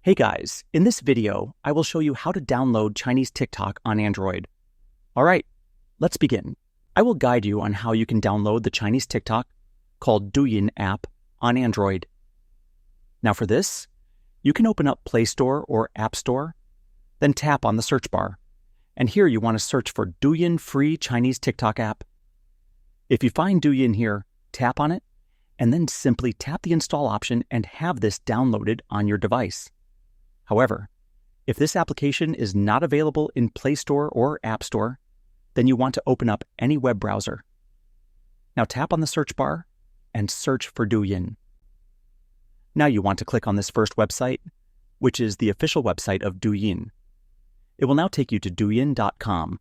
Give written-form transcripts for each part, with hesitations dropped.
Hey guys, in this video, I will show you how to download Chinese TikTok on Android. Alright, let's begin. I will guide you on how you can download the Chinese TikTok called Douyin app on Android. Now for this, you can open up Play Store or App Store, then tap on the search bar. And here you want to search for Douyin free Chinese TikTok app. If you find Douyin here, tap on it, and then simply tap the install option and have this downloaded on your device. However, if this application is not available in Play Store or App Store, then you want to open up any web browser. Now tap on the search bar and search for Douyin. Now you want to click on this first website, which is the official website of Douyin. It will now take you to douyin.com.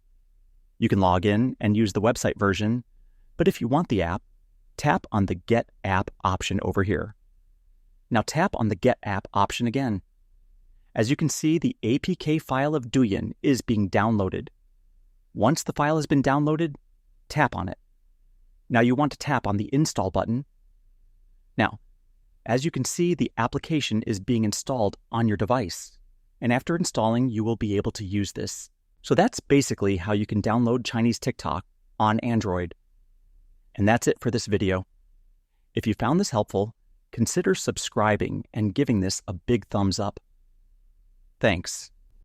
You can log in and use the website version, but if you want the app, tap on the Get App option over here. Now tap on the Get App option again. As you can see, the APK file of Douyin is being downloaded. Once the file has been downloaded, tap on it. Now you want to tap on the Install button. Now, as you can see, the application is being installed on your device. And after installing, you will be able to use this. So that's basically how you can download Chinese TikTok on Android. And that's it for this video. If you found this helpful, consider subscribing and giving this a big thumbs up. Thanks.